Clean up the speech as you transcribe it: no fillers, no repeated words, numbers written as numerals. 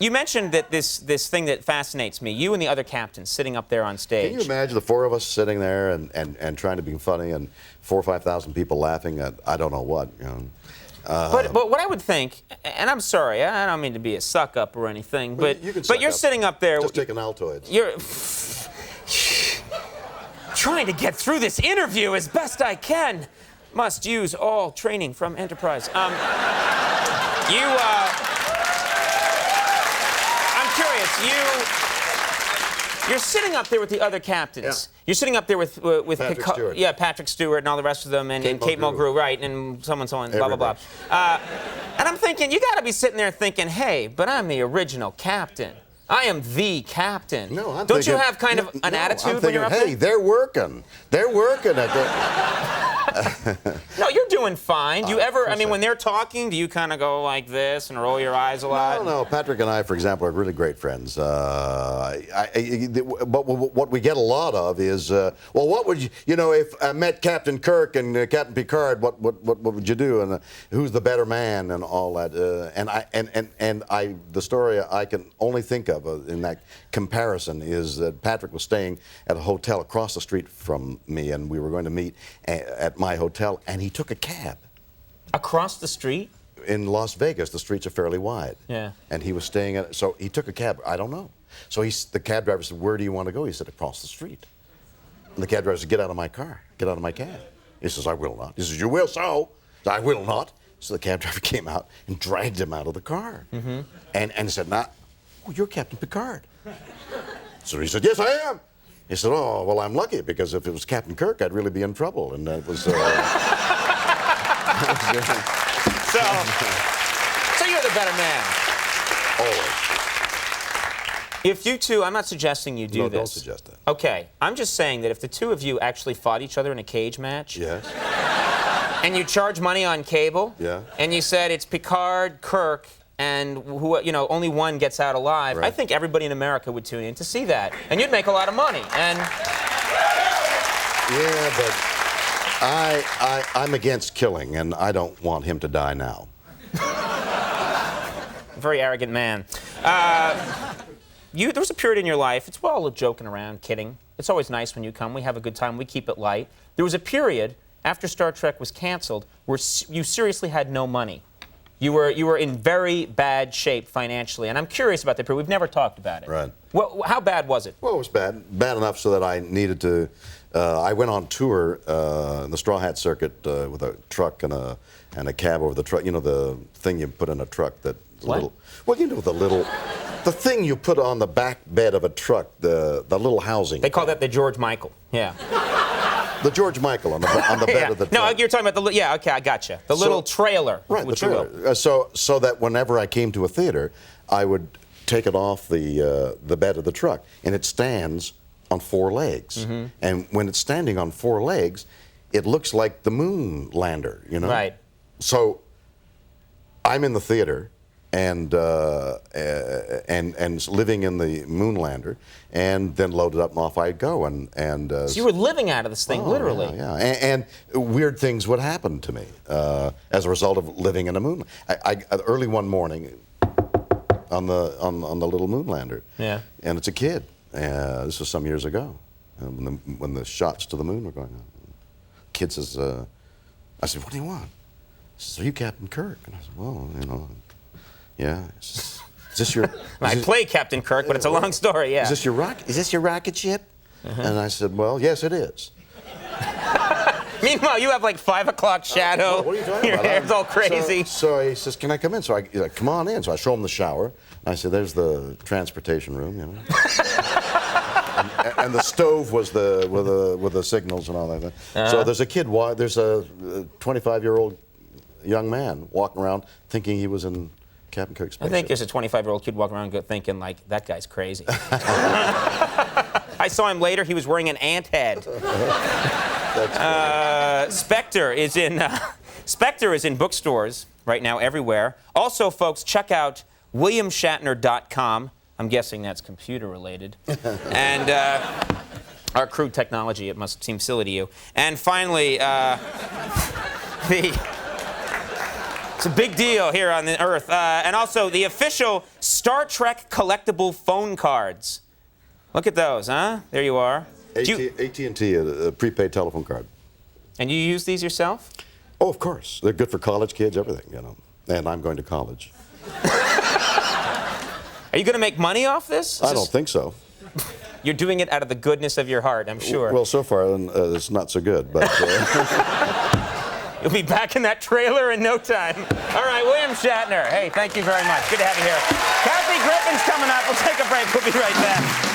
You mentioned that this thing that fascinates me, you and the other captains sitting up there on stage. Can you imagine the four of us sitting there and trying to be funny and 4,000 or 5,000 people laughing at I don't know what, you know? But what I would think, and I'm sorry, I don't mean to be a suck up or anything, but you're sitting up there. Just taking Altoids. You're trying to get through this interview as best I can. Must use all training from Enterprise. I'm curious. You're sitting up there with the other captains. Yeah. You're sitting up there with Patrick Stewart. Yeah, Patrick Stewart and all the rest of them, and Kate Mulgrew, right, and so on, blah, blah, blah. And I'm thinking, you got to be sitting there thinking, hey, but I'm the original captain. I am the captain. No, I'm Don't thinking, you have kind of an attitude when you're up there? Hey, they're working. They're working at it. No, you're doing fine. Do you ever, I mean, when they're talking, do you kind of go like this and roll your eyes a lot? No, Patrick and I, for example, are really great friends. But what we get a lot of is, well, what would you know, if I met Captain Kirk and Captain Picard, what would you do? And who's the better man and all that? The story I can only think of in that comparison is that Patrick was staying at a hotel across the street from me, and we were going to meet at my hotel, and he took a cab. Across the street? In Las Vegas, the streets are fairly wide. Yeah. And he was staying at, so he took a cab. I don't know. So the cab driver said, "Where do you want to go?" He said, "Across the street." And the cab driver said, "Get out of my car. Get out of my cab." He says, "I will not." He says, "You will so." "I will not." So the cab driver came out and dragged him out of the car. Mm-hmm. And said, "Now, oh, you're Captain Picard." So he said, "Yes, I am." He said, "Oh, well, I'm lucky, because if it was Captain Kirk, I'd really be in trouble." And that was... So you're the better man. Always. If you two, I'm not suggesting you do No, this. don't suggest that. Okay, I'm just saying that if the two of you actually fought each other in a cage match, Yes. and you charge money on cable, Yeah. and you said it's Picard, Kirk, and who, you know, only one gets out alive, right. I think everybody in America would tune in to see that, and you'd make a lot of money. And yeah, but I'm against killing, and I don't want him to die now. Very arrogant man. There was a period in your life, it's all joking around, kidding. It's always nice when you come. We have a good time. We keep it light. There was a period after Star Trek was canceled where you seriously had no money. You were in very bad shape financially, and I'm curious about that period. We've never talked about it. Right. How bad was it? Well, it was bad enough so that I needed to. I went on tour in the Straw Hat Circuit with a truck and a cab over the truck. You know, the thing you put in a truck that little. Well, you know, the thing you put on the back bed of a truck, the little housing. They call that the George Michael. Yeah. The George Michael on the bed yeah. of the truck. No, you're talking about yeah, okay, I gotcha. The little trailer. Right, the trailer. So that whenever I came to a theater, I would take it off the bed of the truck, and it stands on 4 legs. Mm-hmm. And when it's standing on 4 legs, it looks like the moon lander, you know? Right. So I'm in the theater and living in the moon lander, and then loaded up and off I'd go. So you were living out of this thing, literally. Yeah. And weird things would happen to me as a result of living in a moon. Early one morning on the little moon lander. Yeah. And it's a kid. This was some years ago, when the shots to the moon were going on. Kid says, I said, "What do you want?" He says, "Are you Captain Kirk?" And I said, "Well, you know, yeah." Is this your? I play Captain Kirk, but it's a long story. Yeah. Is this your rocket ship? Uh-huh. And I said, "Well, yes, it is." Meanwhile, you have like 5 o'clock shadow. What are you talking Your about? hair's all crazy. So he says, "Can I come in?" So he's like, "Come on in." So I show him the shower. And I said, "There's the transportation room, you know." and the stove was with the signals and all that. Uh-huh. So there's a kid. There's a 25-year-old young man walking around thinking he was in Captain Kirk's spaceship. I think there's a 25-year-old kid walking around thinking, like, that guy's crazy. I saw him later. He was wearing an ant head. Spectre is in bookstores right now everywhere. Also, folks, check out WilliamShatner.com. I'm guessing that's computer related. And our crude technology, it must seem silly to you. And finally, It's a big deal here on the Earth. And also the official Star Trek collectible phone cards. Look at those, huh? There you are. AT&T, a prepaid telephone card. And you use these yourself? Oh, of course. They're good for college kids, everything, you know. And I'm going to college. Are you going to make money off this? I don't think so. You're doing it out of the goodness of your heart, I'm sure. Well, so far, it's not so good, but... You'll be back in that trailer in no time. All right, William Shatner. Hey, thank you very much. Good to have you here. Kathy Griffin's coming up. We'll take a break. We'll be right back.